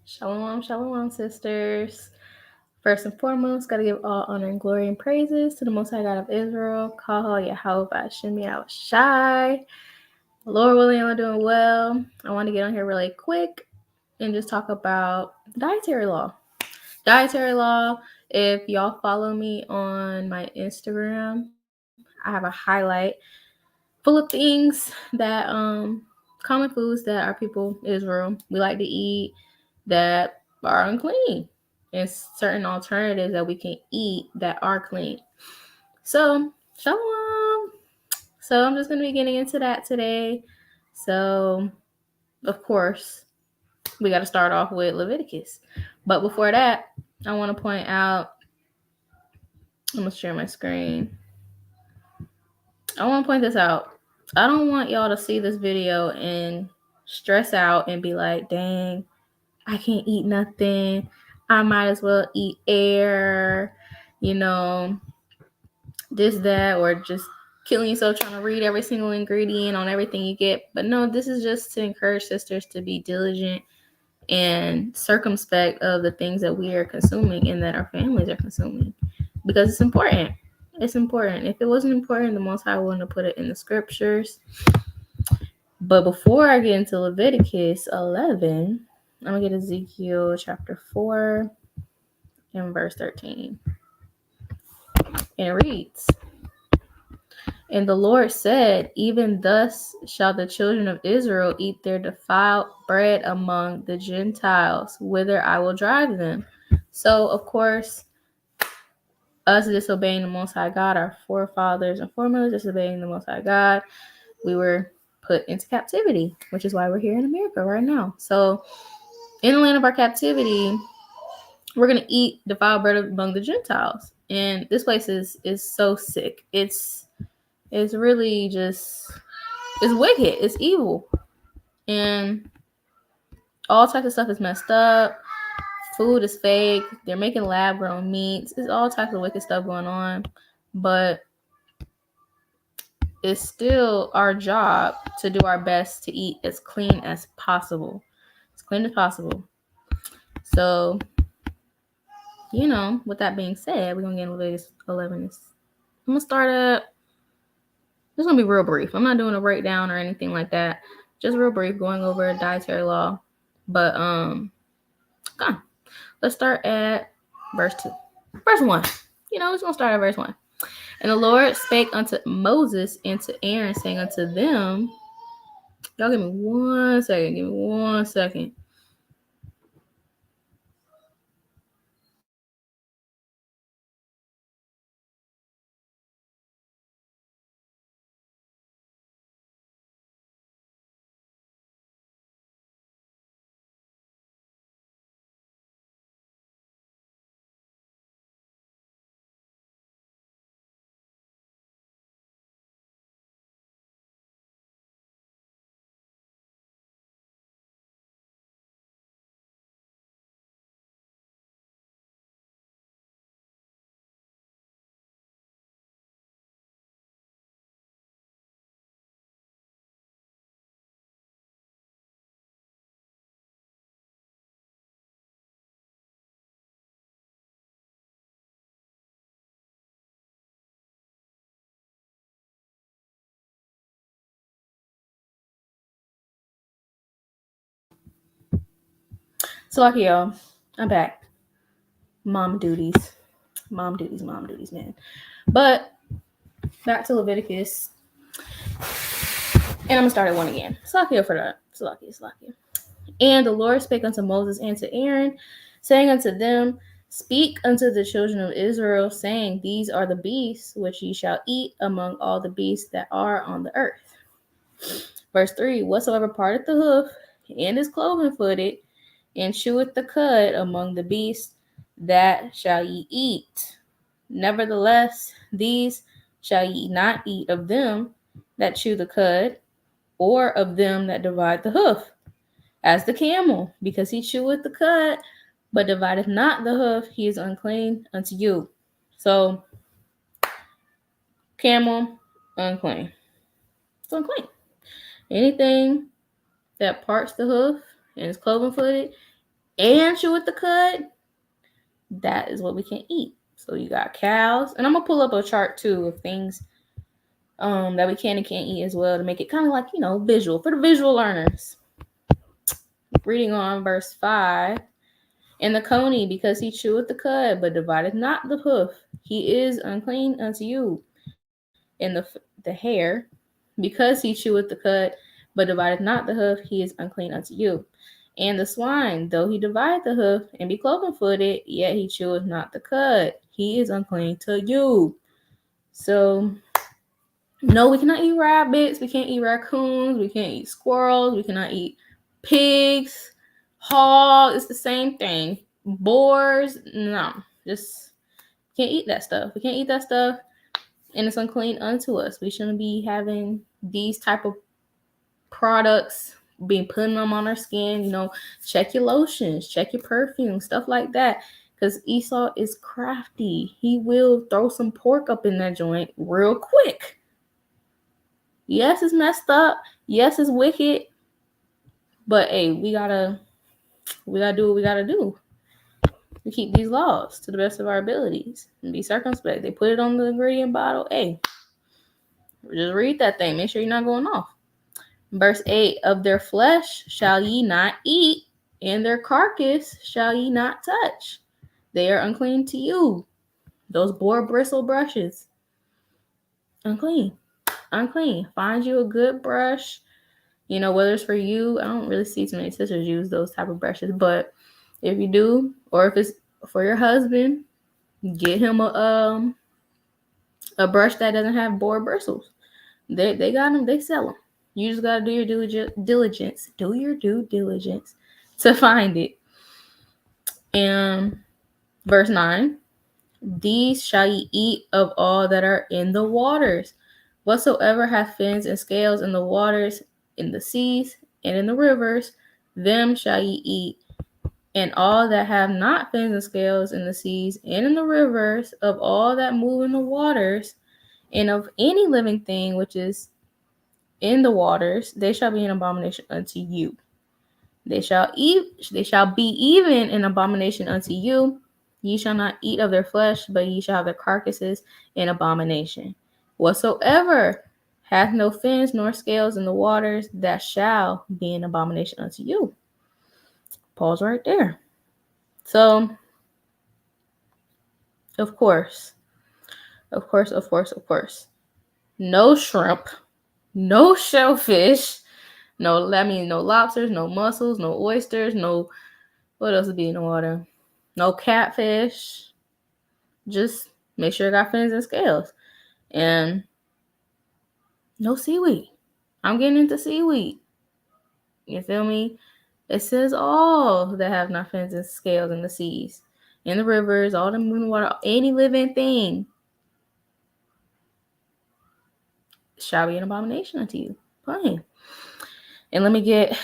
Shalom, shalom, sisters. First and foremost, got to give all honor and glory and praises to the Most High God of Israel. Call Yahweh Hashem Shai. Lord willing, I'm doing well. I want to get on here really quick and just talk about dietary law. Dietary law, if y'all follow me on my Instagram, I have a highlight full of things that common foods that our people Israel we like to eat that are unclean, and certain alternatives that we can eat that are clean. So shalom. So I'm just gonna be getting into that today. So of course we got to start off with Leviticus, but before that I want to point out. I'm gonna share my screen. I want to point this out. I don't want y'all to see this video and stress out and be like, dang, I can't eat nothing. I might as well eat air, this, that, or just killing yourself trying to read every single ingredient on everything you get. But no, this is just to encourage sisters to be diligent and circumspect of the things that we are consuming and that our families are consuming, because it's important. It's important. If it wasn't important, the Most High wouldn't have put it in the scriptures. But before I get into Leviticus 11, I'm going to get Ezekiel chapter 4 and verse 13. And it reads, "And the Lord said, even thus shall the children of Israel eat their defiled bread among the Gentiles, whither I will drive them." So, of course, us disobeying the Most High God, our forefathers and foremothers disobeying the Most High God, we were put into captivity, which is why we're here in America right now. So, in the land of our captivity, we're going to eat defiled bread among the Gentiles. And this place is so sick. It's really just, it's wicked. It's evil. And all types of stuff is messed up. Food is fake. They're making lab grown meats. It's all types of wicked stuff going on. But it's still our job to do our best to eat as clean as possible. As clean as possible. So, with that being said, we're going to get into Leviticus 11. I'm going to start up. It's going to be real brief. I'm not doing a breakdown or anything like that. Just real brief, going over dietary law. But, come on. Let's start at verse 2. Verse 1. We're going to start at verse 1. "And the Lord spake unto Moses and to Aaron, saying unto them," y'all give me 1 second. Give me 1 second. So, lucky y'all, I'm back. Mom duties, man. But back to Leviticus, and I'm gonna start at 1 again. Slakia for that. Slakia. "And the Lord spake unto Moses and to Aaron, saying unto them, Speak unto the children of Israel, saying, These are the beasts which ye shall eat among all the beasts that are on the earth." Verse 3, "Whatsoever parteth the hoof and is cloven footed, and cheweth the cud among the beasts, that shall ye eat. Nevertheless, these shall ye not eat of them that chew the cud, or of them that divide the hoof, as the camel, because he cheweth the cud, but divideth not the hoof, he is unclean unto you." So, camel, unclean. It's unclean. Anything that parts the hoof and is cloven footed and chew with the cud, that is what we can eat. So you got cows, and I'm gonna pull up a chart too of things that we can and can't eat as well to make it kind of like, visual for the visual learners. Reading on verse 5. And the coney, because he cheweth the cud, but divideth not the hoof, he is unclean unto you. And the hare, because he cheweth the cud, but divideth not the hoof, he is unclean unto you. And the swine, though he divide the hoof and be cloven-footed, yet he cheweth not the cud, he is unclean to you. So, no, we cannot eat rabbits, we can't eat raccoons, we can't eat squirrels, we cannot eat pigs, hogs, it's the same thing. Boars, no, just can't eat that stuff. We can't eat that stuff, and it's unclean unto us. We shouldn't be having these type of products, being putting them on our skin. Check your lotions, check your perfume, stuff like that. Because Esau is crafty. He will throw some pork up in that joint real quick. Yes, it's messed up. Yes, it's wicked. But hey, we gotta do what we gotta do to keep these laws to the best of our abilities and be circumspect. They put it on the ingredient bottle. Hey, just read that thing. Make sure you're not going off. Verse 8, of their flesh shall ye not eat, and their carcass shall ye not touch. They are unclean to you. Those boar bristle brushes. Unclean. Unclean. Find you a good brush. Whether it's for you, I don't really see too many sisters use those type of brushes, but if you do, or if it's for your husband, get him a brush that doesn't have boar bristles. They got them. They sell them. You just gotta do your diligence. Do your due diligence to find it. And verse 9, these shall ye eat of all that are in the waters. Whatsoever hath fins and scales in the waters, in the seas, and in the rivers, them shall ye eat. And all that have not fins and scales in the seas and in the rivers, of all that move in the waters, and of any living thing which is in the waters, they shall be an abomination unto you. They shall be even an abomination unto you. Ye shall not eat of their flesh, but ye shall have their carcasses in abomination. Whatsoever hath no fins nor scales in the waters, that shall be an abomination unto you. Pause right there. So, of course, no shrimp, no shellfish, no lobsters, no mussels, no oysters, no, what else would be in the water? No catfish. Just make sure it got fins and scales. And no seaweed. I'm getting into seaweed. You feel me? It says all that have not fins and scales in the seas, in the rivers, all the moving water, any living thing shall be an abomination unto you. Fine. And let me get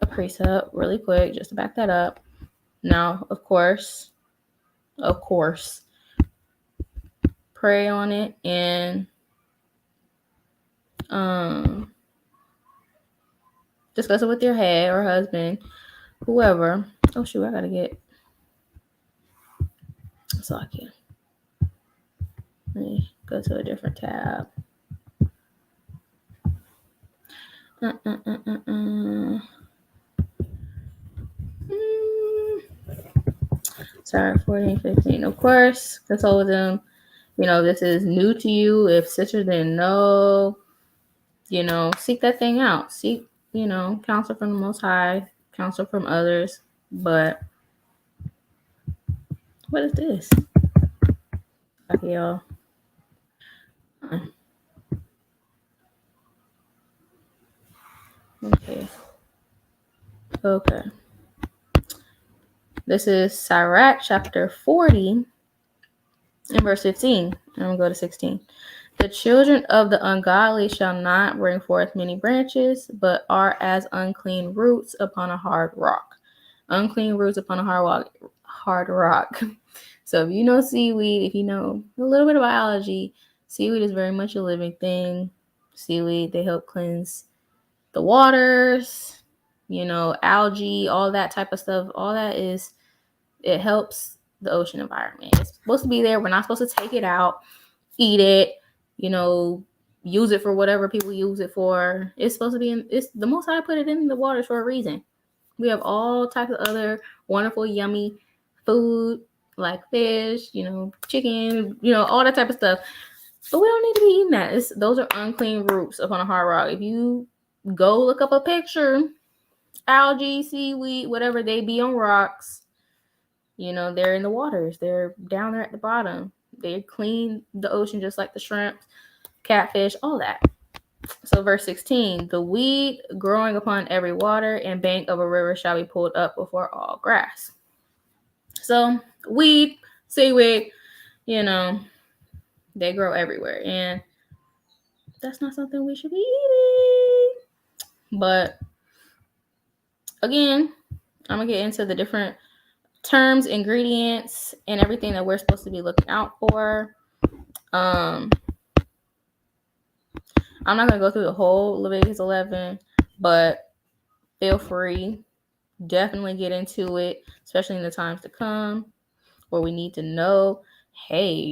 a precept really quick just to back that up. Now, of course, pray on it and discuss it with your head or husband, whoever. Oh shoot, I gotta get so I can. Let me go to a different tab. Sorry, 14, 15. Of course, consult with them. This is new to you. If sisters didn't know, seek that thing out. Seek, counsel from the Most High, counsel from others. But what is this? Okay, y'all. Okay. This is Sirach chapter 40 and verse 15. And I'm going to go to 16. The children of the ungodly shall not bring forth many branches, but are as unclean roots upon a hard rock. Unclean roots upon a hard rock. So if you know seaweed, if you know a little bit of biology, seaweed is very much a living thing. Seaweed, they help cleanse the waters. algae, all that type of stuff. All that it helps the ocean environment. It's supposed to be there. We're not supposed to take it out, eat it, use it for whatever people use it for. It's supposed to be it's the Most High put it in the water for a reason. We have all types of other wonderful, yummy food like fish, chicken, all that type of stuff. But we don't need to be eating that. Those are unclean roots up on a hard rock. If you go look up a picture, algae, seaweed, whatever, they be on rocks. They're in the waters. They're down there at the bottom. They clean the ocean just like the shrimp, catfish, all that. So verse 16, the weed growing upon every water and bank of a river shall be pulled up before all grass. So weed, seaweed, they grow everywhere. And that's not something we should be eating. But again, I'm going to get into the different terms, ingredients, and everything that we're supposed to be looking out for. I'm not going to go through the whole Leviticus 11, but feel free. Definitely get into it, especially in the times to come where we need to know, hey,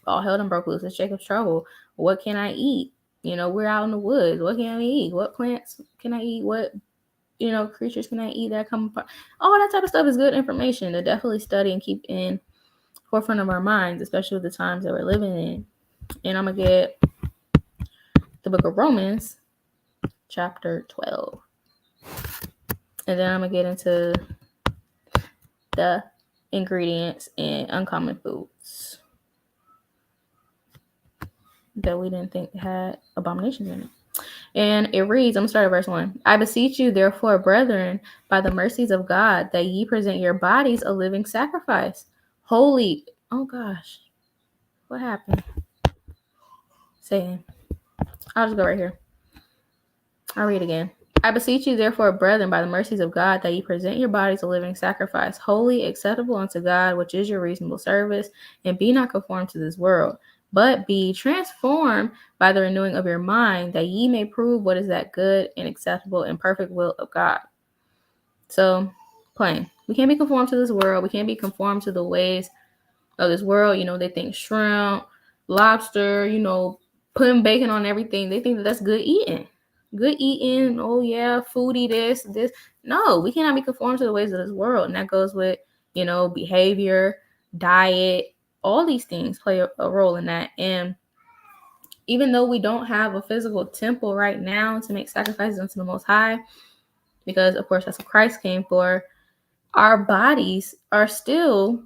all hell done broke loose. It's Jacob's trouble. What can I eat? We're out in the woods. What can I eat? What plants can I eat? What, creatures can I eat that come apart? All that type of stuff is good information to definitely study and keep in forefront of our minds, especially with the times that we're living in. And I'm going to get the book of Romans, chapter 12. And then I'm going to get into the ingredients in uncommon foods that we didn't think had abominations in it. And it reads, I'm going to start at verse 1. I beseech you, therefore, brethren, by the mercies of God, that ye present your bodies a living sacrifice, holy. Oh, gosh. What happened? Satan. I'll just go right here. I'll read again. I beseech you, therefore, brethren, by the mercies of God, that ye present your bodies a living sacrifice, holy, acceptable unto God, which is your reasonable service, and be not conformed to this world, but be transformed by the renewing of your mind, that ye may prove what is that good and acceptable and perfect will of God. So, plain. We can't be conformed to this world. We can't be conformed to the ways of this world. They think shrimp, lobster, putting bacon on everything. They think that that's good eating. Good eating. Oh, yeah, foodie this. No, we cannot be conformed to the ways of this world. And that goes with, behavior, diet. All these things play a role in that. And even though we don't have a physical temple right now to make sacrifices unto the Most High, because, of course, that's what Christ came for, our bodies are still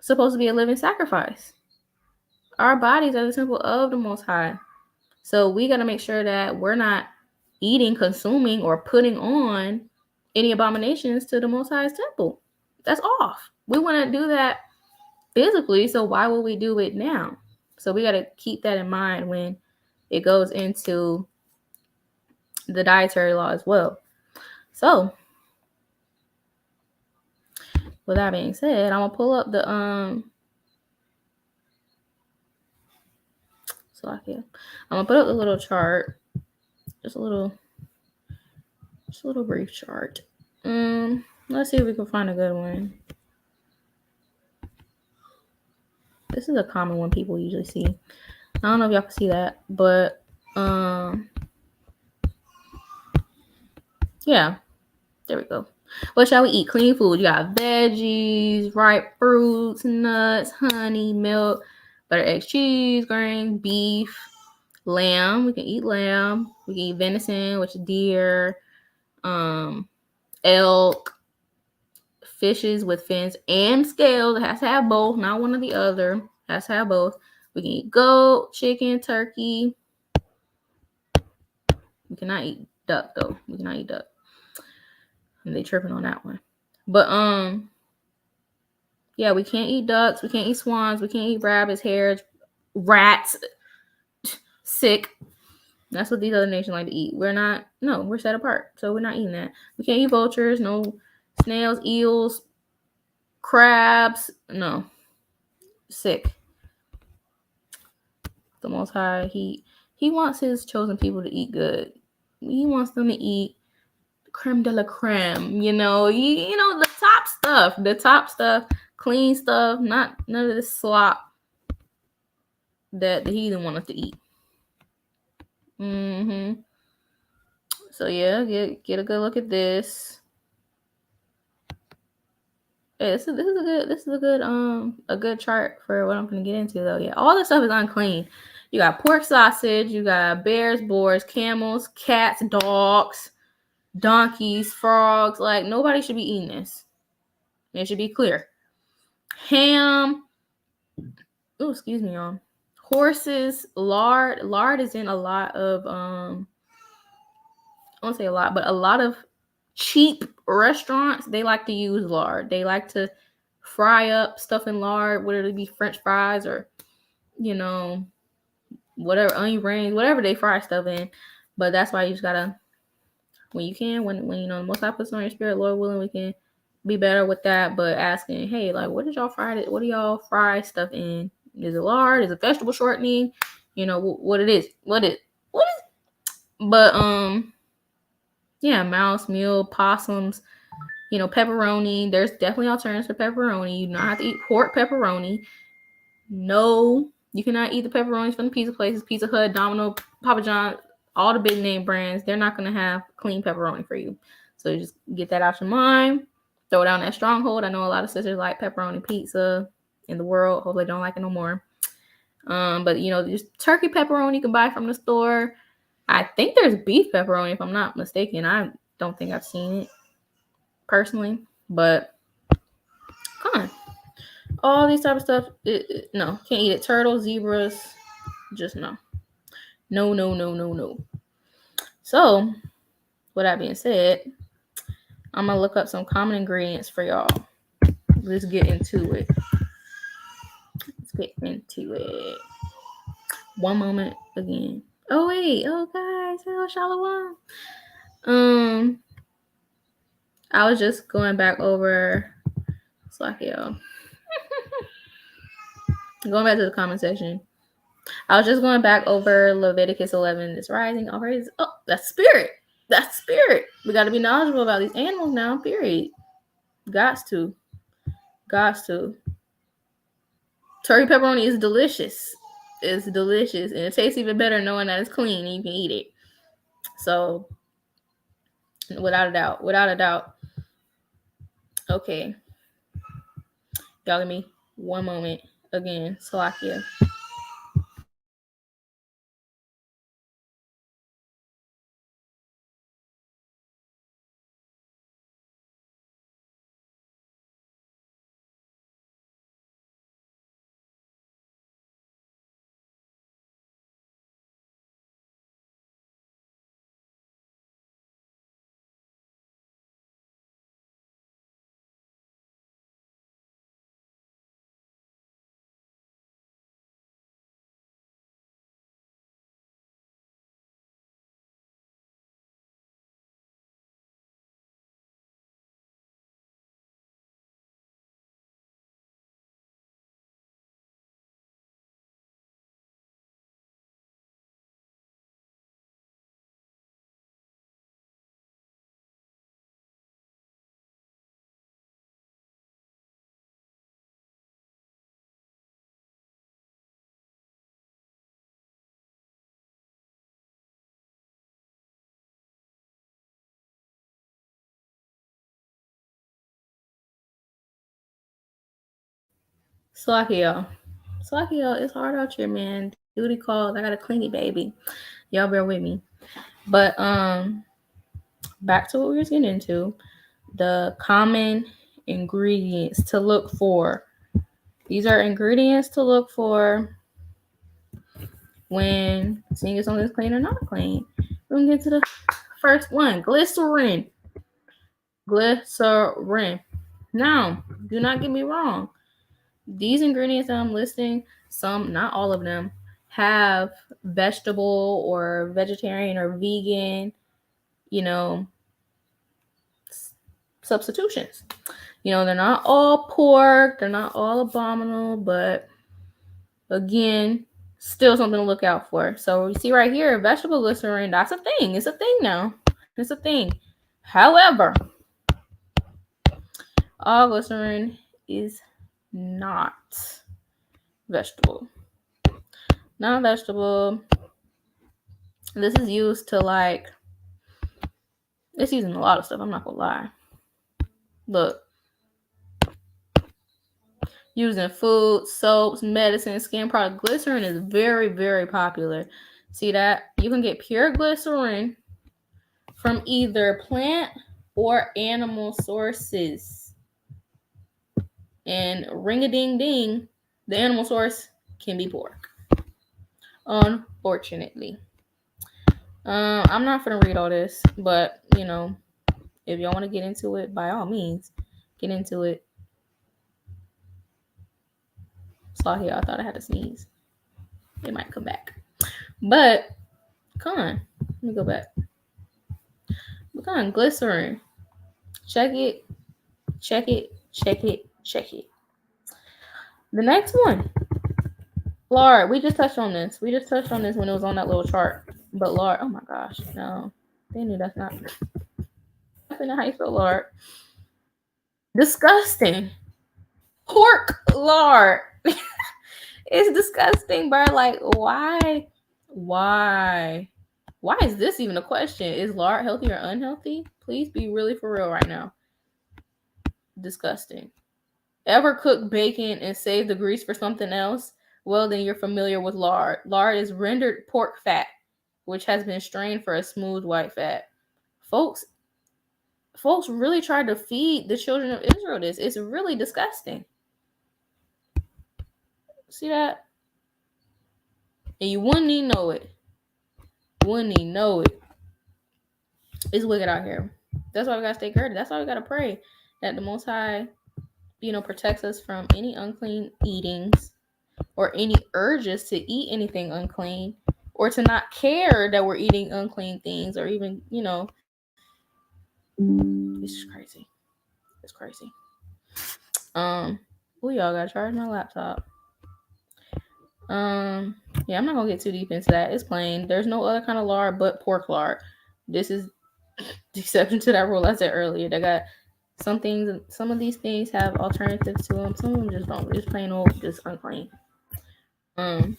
supposed to be a living sacrifice. Our bodies are the temple of the Most High. So we got to make sure that we're not eating, consuming, or putting on any abominations to the Most High's temple. That's off. We want to do that physically, so why would we do it now? So we got to keep that in mind when it goes into the dietary law as well. So with that being said, I'm gonna pull up the I'm gonna put up the little chart, just a little brief chart. Let's see if we can find a good one. This is a common one people usually see. I don't know if y'all can see that, but yeah, there we go. What shall we eat? Clean food. You got veggies, ripe fruits, nuts, honey, milk, butter, eggs, cheese, grain, beef, lamb. We can eat lamb. We can eat venison, which is deer, elk, fishes with fins and scales. It has to have both, not one or the other. It has to have both. We can eat goat, chicken, turkey. We cannot eat duck, though. We cannot eat duck. And they tripping on that one. But yeah, we can't eat ducks. We can't eat swans. We can't eat rabbits, hares, rats. Sick. That's what these other nations like to eat. We're set apart. So we're not eating that. We can't eat vultures, no snails, eels, crabs. No. Sick. The Most High, he wants his chosen people to eat good. He wants them to eat creme de la creme, you know, the top stuff, clean stuff, not none of this slop that the heathen want us to eat. So yeah, get a good look at this. Yeah, this is a good chart for what I'm gonna get into though. Yeah, all this stuff is unclean. You got pork sausage, you got bears, boars, camels, cats, dogs, donkeys, frogs. Like, nobody should be eating this. It should be clear. Ham. Oh, excuse me, y'all. Horses, lard. Lard is in a lot of I won't say a lot, but a lot of cheap restaurants. They like to use lard. They like to fry up stuff in lard, whether it be French fries or, whatever, onion rings, whatever they fry stuff in. But that's why you just gotta, when you can, when the Most High puts on your spirit, Lord willing, we can be better with that. But asking, hey, like, what do y'all fry stuff in? Is it lard? Is it vegetable shortening? What it is. But yeah, mouse, meal, possums, pepperoni. There's definitely alternatives for pepperoni. You do not have to eat pork pepperoni. No, you cannot eat the pepperonis from the pizza places, Pizza Hut, Domino, Papa John, all the big name brands. They're not going to have clean pepperoni for you. So you just get that out your mind. Throw down that stronghold. I know a lot of sisters like pepperoni pizza in the world. Hopefully they don't like it no more. But just turkey pepperoni you can buy from the store. I think there's beef pepperoni, if I'm not mistaken. I don't think I've seen it personally, but come on. All these type of stuff, no, can't eat it. Turtles, zebras, just no. No. So, with that being said, I'm going to look up some common ingredients for y'all. Let's get into it. One moment again. Oh, wait. Oh, guys. Oh, Shalom. I was just going back over. It's like, yo. Going back to the comment section. I was just going back over Leviticus 11. It's rising. Already. Oh, that's spirit. That's spirit. We got to be knowledgeable about these animals now, period. Gots to. Turkey pepperoni is delicious. It's delicious. And it tastes even better knowing that it's clean and you can eat it. So, without a doubt. Okay. Y'all give me one moment. Again, Salakia. Salakia, y'all. It's hard out here, man. Duty calls. I got a clingy baby. Y'all bear with me. But back to what we were getting into. The common ingredients to look for. These are ingredients to look for when seeing if something's clean or not clean. We're gonna get to the first one: glycerin. Now, do not get me wrong. These ingredients that I'm listing, some, not all of them, have vegetable or vegetarian or vegan, substitutions. They're not all pork, they're not all abominable, but again, still something to look out for. So we see right here, vegetable glycerin, that's a thing. It's a thing now. It's a thing. However, all glycerin is not vegetable. Not vegetable. This is used to like, it's used in a lot of stuff. I'm not gonna lie. Look, using food, soaps, medicine, skin product. Glycerin is very, very popular. See that? You can get pure glycerin from either plant or animal sources. And ring a ding ding, the animal source can be pork. Unfortunately. I'm not gonna read all this, but you know, if y'all want to get into it, by all means, get into it. Sorry, I thought I had to sneeze. It might come back. But come on. Let me go back. Come on, glycerin. Check it. Check it. Check it. Check it. The next one. Lard. We just touched on this. We just touched on this when it was on that little chart. But lard, oh my gosh, no. They knew that's not. I don't know how you spell lard. Disgusting. Pork lard. It's disgusting, bro. Like, why? Why is this even a question? Is lard healthy or unhealthy? Please be really for real right now. Disgusting. Ever cook bacon and save the grease for something else? Well, then you're familiar with lard. Lard is rendered pork fat, which has been strained for a smooth white fat. Folks really tried to feed the children of Israel this. It's really disgusting. See that? And you wouldn't even know it. It's wicked out here. That's why we gotta stay girded. That's why we gotta pray that the Most High, protects us from any unclean eatings or any urges to eat anything unclean or to not care that we're eating unclean things or even, it's crazy. It's crazy. Y'all gotta charge my laptop. Yeah, I'm not gonna get too deep into that. It's plain. There's no other kind of lard but pork lard. This is the exception to that rule I said earlier. They got some things. Some of these things have alternatives to them. Some of them just don't. Just plain old, just unclean. One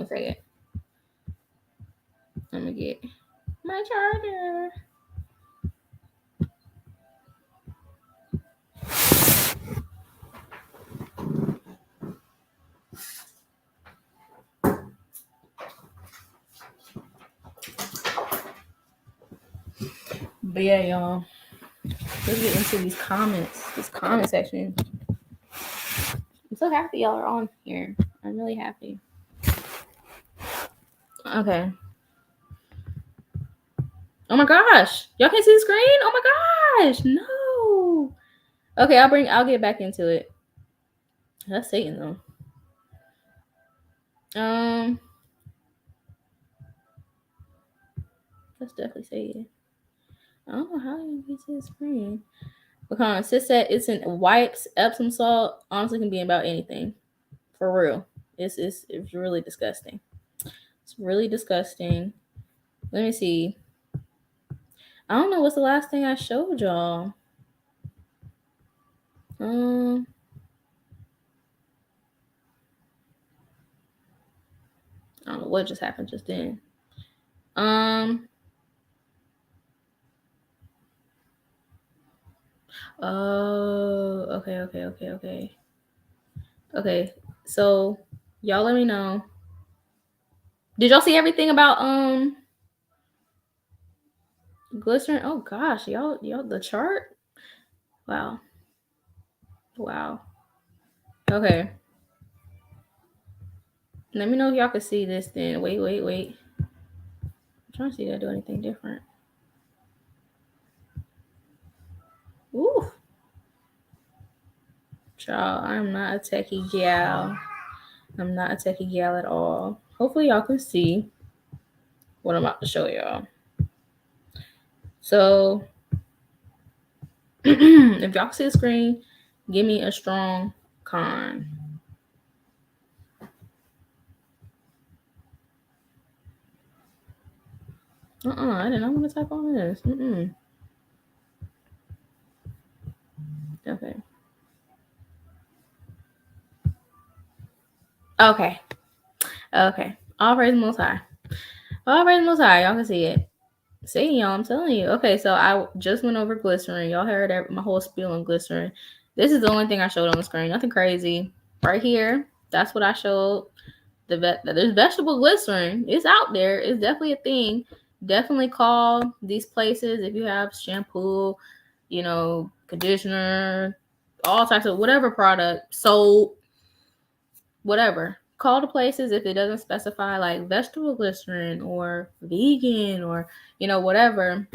second. Let me get my charger. But yeah, y'all. Let's get into these comments. This comment section. I'm so happy y'all are on here. I'm really happy. Okay. Oh my gosh. Y'all can't see the screen? Oh my gosh. No. Okay, I'll get back into it. That's Satan though. That's definitely Satan. I don't know how you can see the screen. Because sis said it's in wipes, Epsom salt, honestly can be about anything. For real. It's really disgusting. It's really disgusting. Let me see. I don't know what's the last thing I showed y'all. I don't know what just happened just then. Oh, okay. Okay, so y'all let me know. Did y'all see everything about glycerin? Oh gosh, y'all the chart? Wow. Okay. Let me know if y'all can see this then. Wait. I'm trying to see if I do anything different. Ooh. Child, I'm not a techie gal. I'm not a techie gal at all. Hopefully y'all can see what I'm about to show y'all. So if y'all can see the screen, give me a strong con. I did not want to type on this. Okay. Okay. Okay. All praise the Most High. All praise the Most High. Y'all can see it. See, y'all, I'm telling you. Okay, so I just went over glycerin. Y'all heard my whole spiel on glycerin. This is the only thing I showed on the screen. Nothing crazy. Right here, that's what I showed. There's vegetable glycerin. It's out there. It's definitely a thing. Definitely call these places if you have shampoo, conditioner, all types of whatever product, soap, whatever. Call the places if it doesn't specify like vegetable glycerin or vegan or whatever.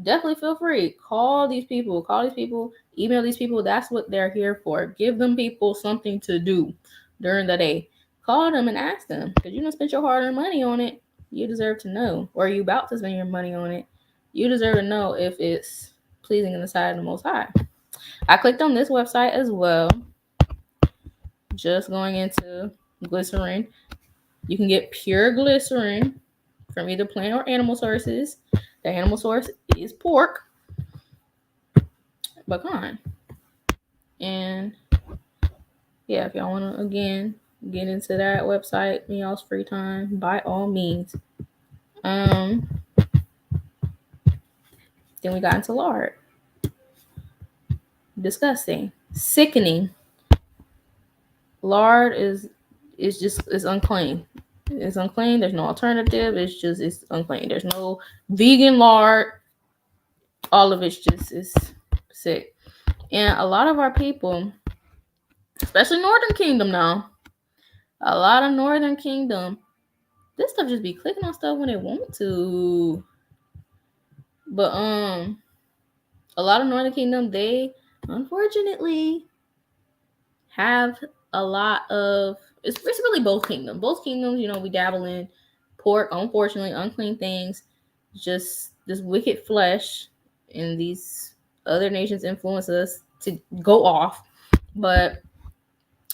Definitely feel free. Call these people, email these people. That's what they're here for. Give them people something to do during the day. Call them and ask them, because you don't spend your hard-earned money on it. You deserve to know, or you about to spend your money on it. You deserve to know if it's pleasing in the sight of the Most High. I clicked on this website as well. Just going into glycerin. You can get pure glycerin from either plant or animal sources. The animal source is pork, pecan. And yeah, if y'all want to again get into that website in y'all's free time, by all means. Then we got into lard. Disgusting, sickening. Lard is unclean. It's unclean. There's no alternative. It's unclean. There's no vegan lard. All of it's just is sick. And a lot of our people, especially Northern Kingdom now, a lot of Northern Kingdom, this stuff just be clicking on stuff when they want to. But a lot of Northern Kingdom, they unfortunately have a lot of it's really both kingdoms. Both kingdoms, we dabble in pork, unfortunately, unclean things, just this wicked flesh, and these other nations influence us to go off. But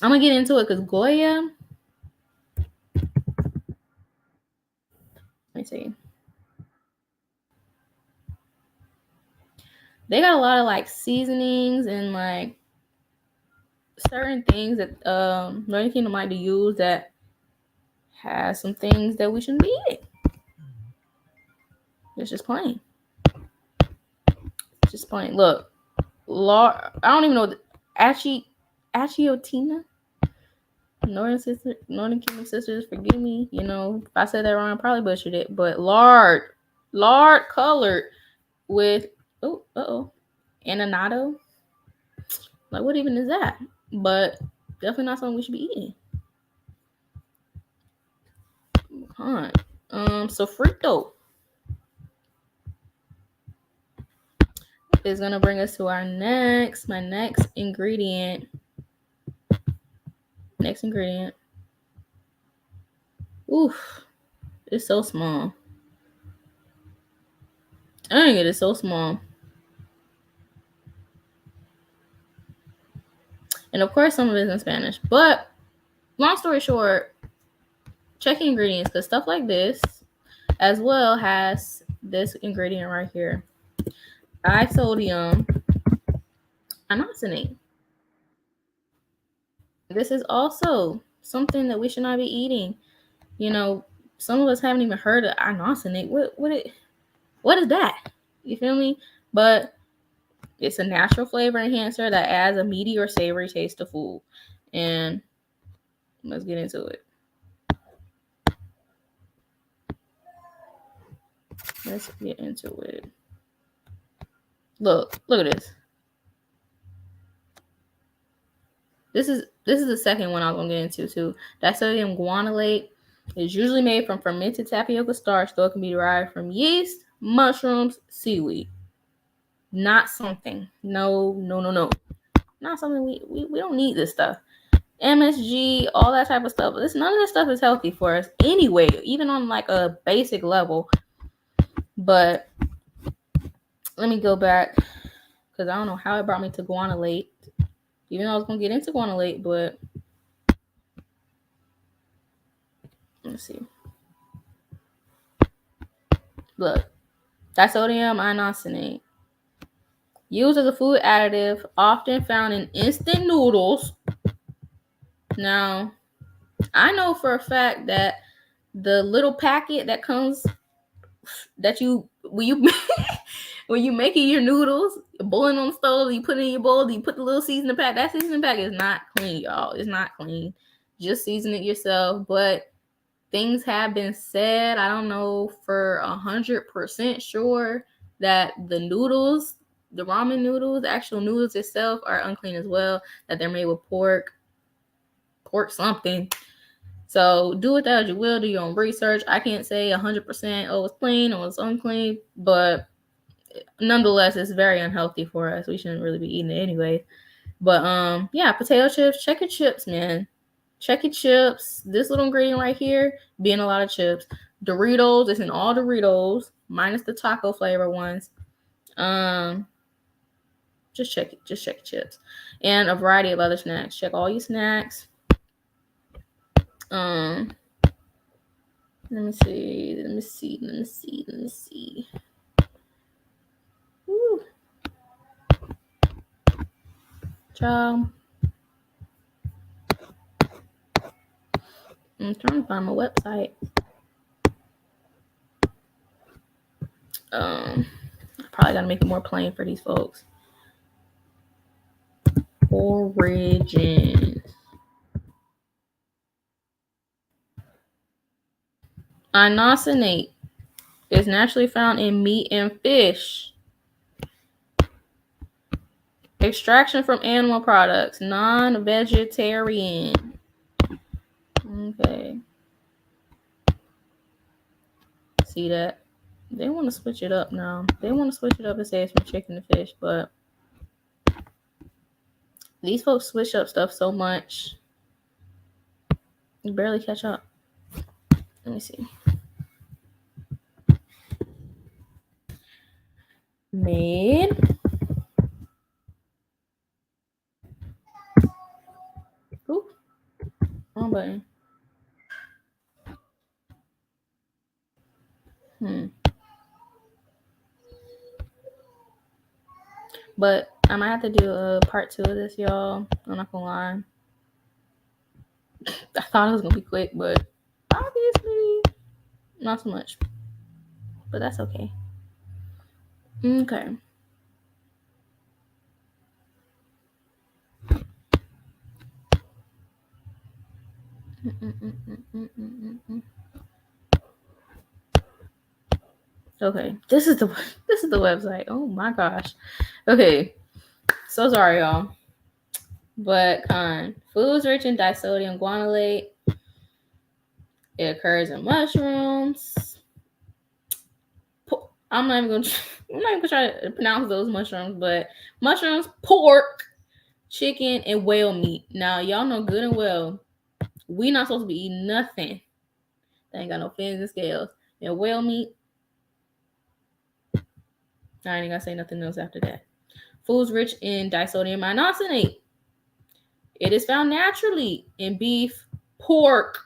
I'm gonna get into it because Goya. Let me see. They got a lot of like seasonings and like certain things that Northern Kingdom might to use that has some things that we shouldn't be eating. It's just plain. It's just plain. Look, I don't even know. Achiotina. Northern Kingdom sisters, forgive me. If I said that wrong, I probably butchered it. But lard colored with annatto. Like, what even is that? But definitely not something we should be eating. Huh. Sofrito is gonna bring us to my next ingredient. Oof, it's so small. Dang it, it's so small. And of course, some of it is in Spanish. But long story short, check ingredients because stuff like this as well has this ingredient right here. Disodium inosonate. This is also something that we should not be eating. Some of us haven't even heard of inosonate. What is that? You feel me? But it's a natural flavor enhancer that adds a meaty or savory taste to food. And let's get into it. Look at this. This is the second one I'm gonna get into too. Disodium guanylate is usually made from fermented tapioca starch, though it can be derived from yeast, mushrooms, seaweed. Not something. No. Not something we don't need this stuff. MSG, all that type of stuff. None of this stuff is healthy for us anyway, even on like a basic level. But let me go back because I don't know how it brought me to guanylate. Even though I was gonna get into guanylate, but let's see. Look, disodium inosonate. Used as a food additive, often found in instant noodles. Now, I know for a fact that the little packet that comes that you when you making your noodles, boiling on the stove, you put it in your bowl, you put the little seasoning pack. That seasoning pack is not clean, y'all. It's not clean. Just season it yourself. But things have been said. I don't know for 100% sure that the noodles, the ramen noodles, the actual noodles itself are unclean as well. That they're made with pork something. So do with that as you will. Do your own research. I can't say 100% oh it's clean or it's unclean, but nonetheless it's very unhealthy for us. We shouldn't really be eating it anyway. But yeah, potato chips. Check your chips, man. Check your chips. This little ingredient right here being a lot of chips. Doritos. It's in all Doritos minus the taco flavor ones. Just check it. Just check your chips and a variety of other snacks. Check all your snacks. Let me see. Woo. Child. I'm trying to find my website. I probably gotta make it more plain for these folks. Origins. Inosinate is naturally found in meat and fish. Extraction from animal products. Non-vegetarian. Okay. See that? They want to switch it up now. They want to switch it up and say it's from chicken to fish, but these folks switch up stuff so much. You barely catch up. Let me see. Made. Ooh. Wrong button. But I might have to do a part 2 of this, y'all. I'm not gonna lie. I thought it was gonna be quick, but obviously not so much. But that's okay. Okay. Okay, this is the website. Oh my gosh. Okay, so sorry, y'all. But foods rich in disodium guanylate. It occurs in mushrooms. I'm not even gonna try to pronounce those mushrooms, but mushrooms, pork, chicken, and whale meat. Now y'all know good and well, we not supposed to be eating nothing that ain't got no fins and scales. And whale meat, I ain't gonna say nothing else after that. Foods rich in disodium inosinate. It is found naturally in beef, pork,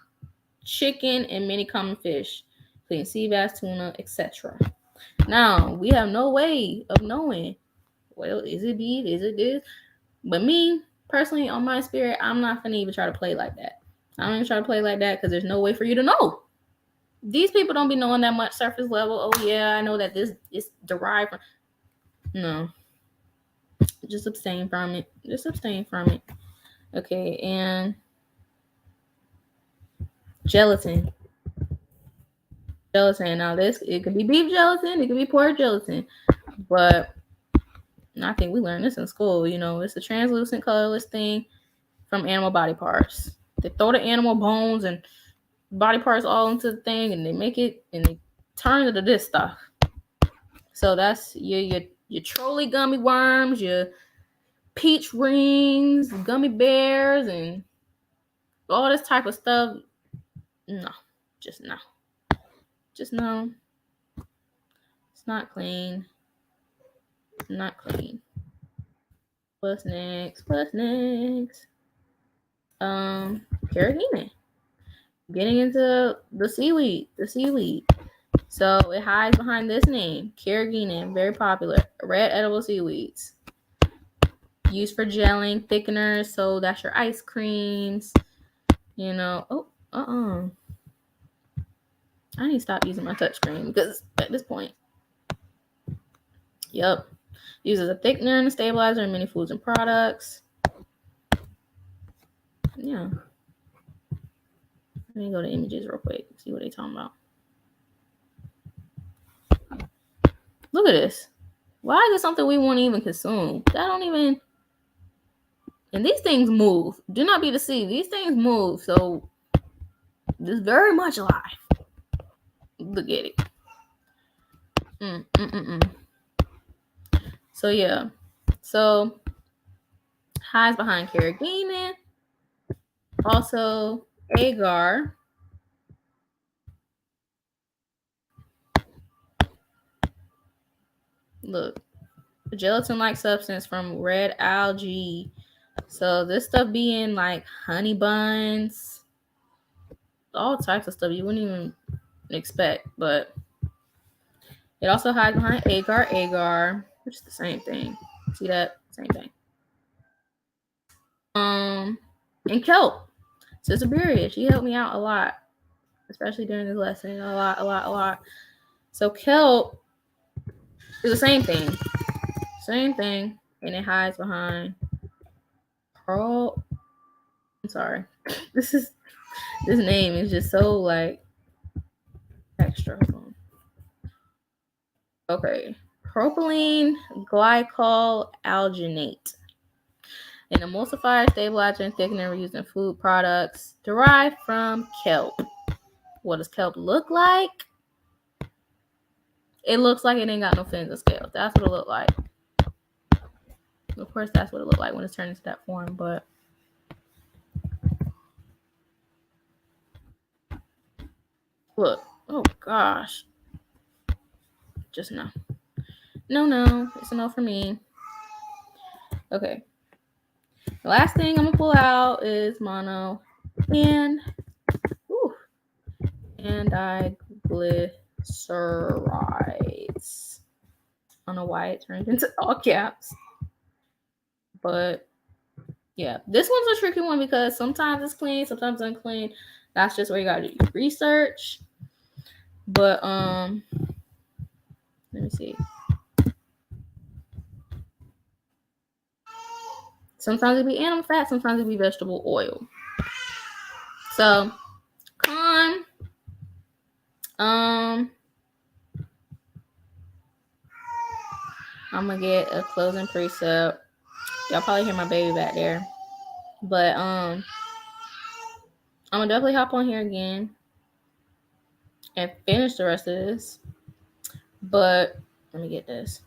chicken, and many common fish, including sea bass, tuna, etc. Now, we have no way of knowing, well, is it beef? Is it this? But me, personally, on my spirit, I'm not going to even try to play like that. I don't even try to play like that because there's no way for you to know. These people don't be knowing that much surface level. Oh, yeah, I know that this is derived from... No. Just abstain from it. Just abstain from it. Okay, and gelatin. Now this, it could be beef gelatin, it could be pork gelatin, but I think we learned this in school. You know, it's a translucent, colorless thing from animal body parts. They throw the animal bones and body parts all into the thing, and they make it and they turn it to this stuff. So that's your trolley gummy worms, your peach rings, gummy bears, and all this type of stuff. No, just no. Just no. It's not clean. Not clean. What's next? Carrageenan. Getting into the seaweed. So it hides behind this name, carrageenan, very popular. Red edible seaweeds. Used for gelling, thickeners, so that's your ice creams. You know, I need to stop using my touchscreen because at this point, yep. Uses a thickener and a stabilizer in many foods and products. Yeah. Let me go to images real quick, see what they talking about. Look at this. Why is it something we won't even consume? That don't even. And these things move. Do not be deceived. These things move. So it's very much alive. Look at it. So yeah. So hides behind carrageenan. Also agar. Look. A gelatin-like substance from red algae. So this stuff be in like honey buns. All types of stuff you wouldn't even expect. But it also hides behind agar, which is the same thing. See that? Same thing. And kelp. Sister Beria, she helped me out a lot, especially during this lesson. A lot. So kelp is the same thing. Same thing. And it hides behind pearl. I'm sorry. This name is just so like extra. Okay. Propylene glycol alginate. An emulsifier, stabilizer, and thickener used in food products derived from kelp. What does kelp look like? It looks like it ain't got no fins and scales. That's what it looked like. Of course, that's what it looked like when it's turned into that form, but look. Oh, gosh. Just no. No. It's a no for me. Okay. The last thing I'm going to pull out is mono and diglycerides. I don't know why it turned into all caps. But yeah, this one's a tricky one because sometimes it's clean, sometimes unclean. That's just where you gotta do your research. But let me see. Sometimes it be animal fat, sometimes it be vegetable oil. So con, I'm gonna get a closing precept. Y'all probably hear my baby back there. But I'm gonna definitely hop on here again and finish the rest of this. But let me get this.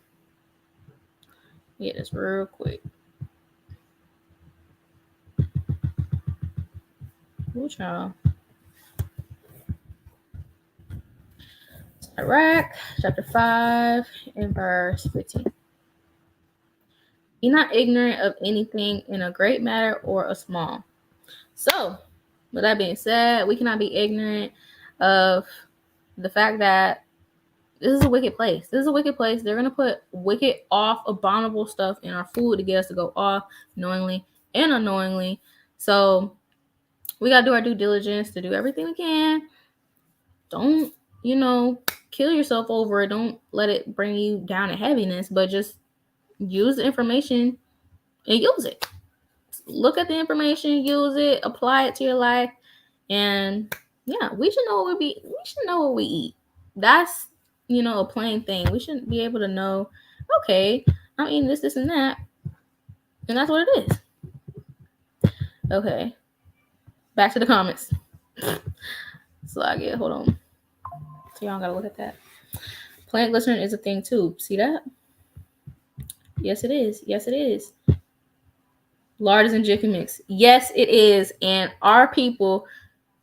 Get this real quick. Ooh, child. Iraq, chapter 5, and verse 15. Be not ignorant of anything in a great matter or a small. So, with that being said, we cannot be ignorant of the fact that this is a wicked place. This is a wicked place. They're going to put wicked, off, abominable stuff in our food to get us to go off knowingly and unknowingly. So, we got to do our due diligence to do everything we can. Don't, kill yourself over it. Don't let it bring you down to heaviness, but just use the information and use it. Look at the information, use it, apply it to your life, and yeah, we should know what we eat. That's a plain thing. We should be able to know, okay, I'm eating this, and that, and that's what it is. Okay, back to the comments. So I get, hold on. So y'all gotta look at that. Plant glycerin is a thing too. See that? Yes, it is. Yes, it is. Lard is in Jiffy Mix. Yes, it is. And our people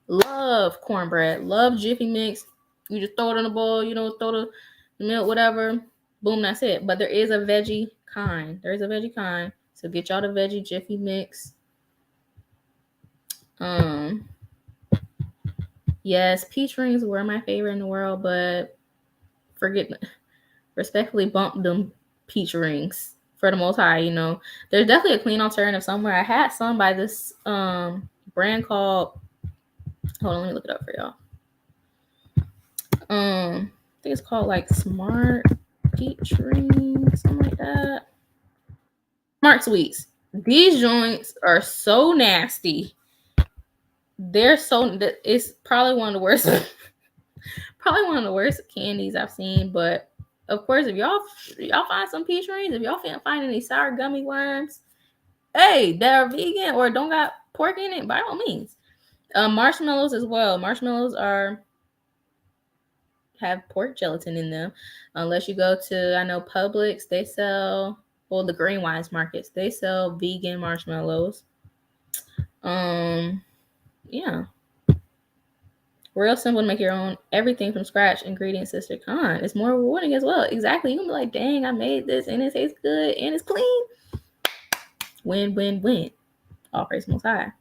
love cornbread, love Jiffy Mix. You just throw it in a bowl, throw the milk, whatever. Boom, that's it. But there is a veggie kind. There is a veggie kind. So get y'all the veggie Jiffy Mix. Yes, peach rings were my favorite in the world, but respectfully bump them peach rings for the Most High. You know, there's definitely a clean alternative somewhere. I had some by this brand called. Hold on, let me look it up for y'all. I think it's called like Smart Peach Ring, something like that. Smart Sweets. These joints are so nasty. They're so. It's probably one of the worst. Probably one of the worst candies I've seen. But of course, if y'all find some peach rings, if y'all can't find any sour gummy worms, hey, that are vegan or don't got pork in it, by all means. Marshmallows as well. Marshmallows have pork gelatin in them. Unless you go to, I know Publix, they sell, well, the Green Wise markets, they sell vegan marshmallows. Yeah. Real simple to make your own everything from scratch. Ingredient Sister Con. It's more rewarding as well. Exactly. You can be like, dang, I made this and it tastes good and it's clean. Win, win, win. All praise Most High.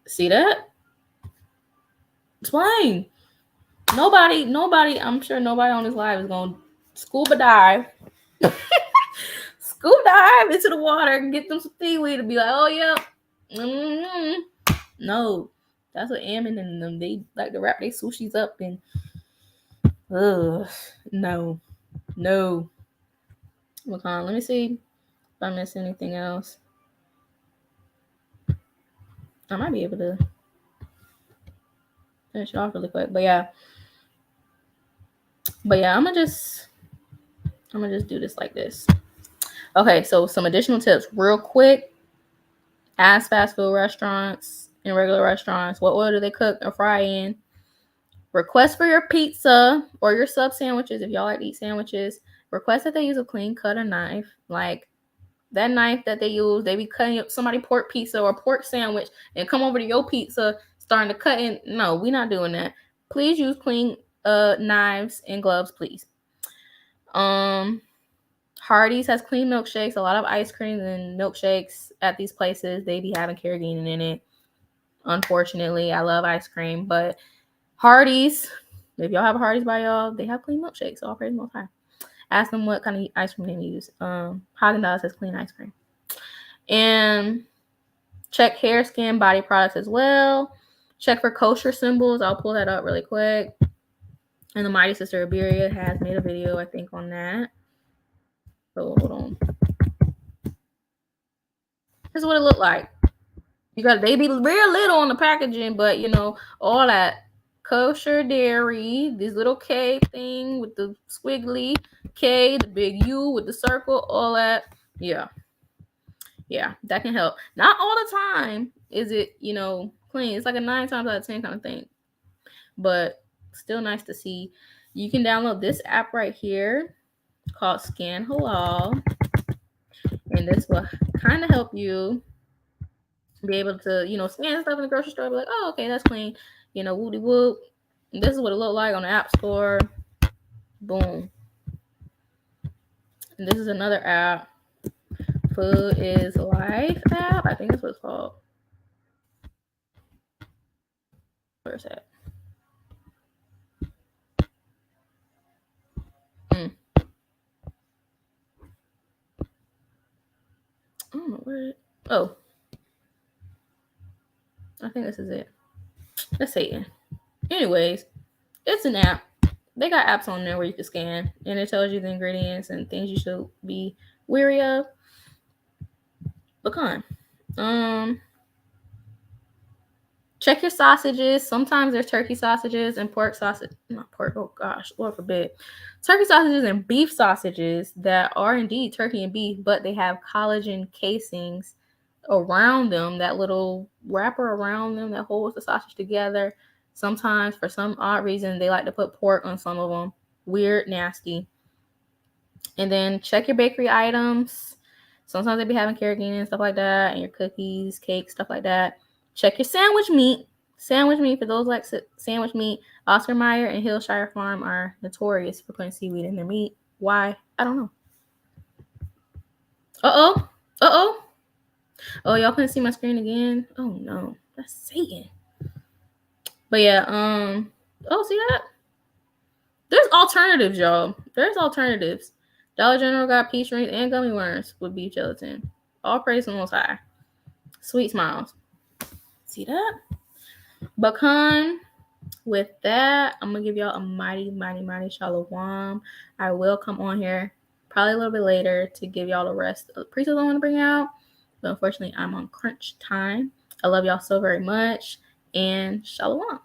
See that? Explain. Nobody, I'm sure nobody on this live is going to scuba dive. Scuba dive into the water and get them some seaweed and be like, oh, yeah. Mm-hmm. No. That's what Ammon and them, they like to wrap their sushis up and no. Macan, let me see if I miss anything else. I might be able to finish it off really quick, but yeah, I'm gonna just do this like this. Okay, so some additional tips real quick. Ask fast food restaurants and regular restaurants what oil do they cook or fry in. Request for your pizza or your sub sandwiches, if y'all like to eat sandwiches, request that they use a clean cutter knife. Like that knife that they use, they be cutting up somebody pork pizza or pork sandwich and come over to your pizza starting to cut in. No, we're not doing that. Please use clean knives and gloves, please. Hardee's has clean milkshakes. A lot of ice creams and milkshakes at these places, they be having carrageenan in it. Unfortunately, I love ice cream, but Hardee's, if y'all have a Hardee's by y'all, they have clean milkshakes. So all praise Most High. Ask them what kind of ice cream they use. Haagen-Dazs has clean ice cream. And check hair, skin, body products as well. Check for kosher symbols. I'll pull that up really quick. And the Mighty Sister Iberia has made a video, I think, on that. So hold on. This is what it looked like. They be real little on the packaging, but you know, all that kosher dairy, this little K thing with the squiggly K, the big U with the circle, all that. Yeah, that can help. Not all the time is it, you know, clean. It's like a 9 times out of 10 kind of thing, but still nice to see. You can download this app right here called Scan Halal, and this will kind of help you be able to, you know, scan stuff in the grocery store, be like, oh, okay, that's clean, you know, woody whoop. This is what it looked like on the App Store. Boom. And this is another app, Food is Life app. I think that's what it's called. Where's that? I don't know where it. Oh, I think this is it. That's Satan. Anyways, it's an app. They got apps on there where you can scan, and it tells you the ingredients and things you should be wary of. Pecan. Check your sausages. Sometimes there's turkey sausages and pork sausage. Not pork. Oh gosh, Lord forbid. Turkey sausages and beef sausages that are indeed turkey and beef, but they have collagen casings around them, that little wrapper around them that holds the sausage together. Sometimes, for some odd reason, they like to put pork on some of them. Weird, nasty. And then check your bakery items. Sometimes they be having carrageenan and stuff like that, and your cookies, cakes, stuff like that. Check your sandwich meat. Sandwich meat, for those like sandwich meat, Oscar Mayer and Hillshire Farm are notorious for putting seaweed in their meat. Why? I don't know. Uh-oh. Oh, y'all couldn't see my screen again? Oh, no. That's Satan. But yeah, oh, see that? There's alternatives, y'all. There's alternatives. Dollar General got peach rings and gummy worms with beef gelatin. All praise the Most High. Sweet smiles. See that? But with that, I'm going to give y'all a mighty, mighty, mighty shalom. I will come on here probably a little bit later to give y'all the rest of the precepts I want to bring out. But unfortunately, I'm on crunch time. I love y'all so very much. And shalom.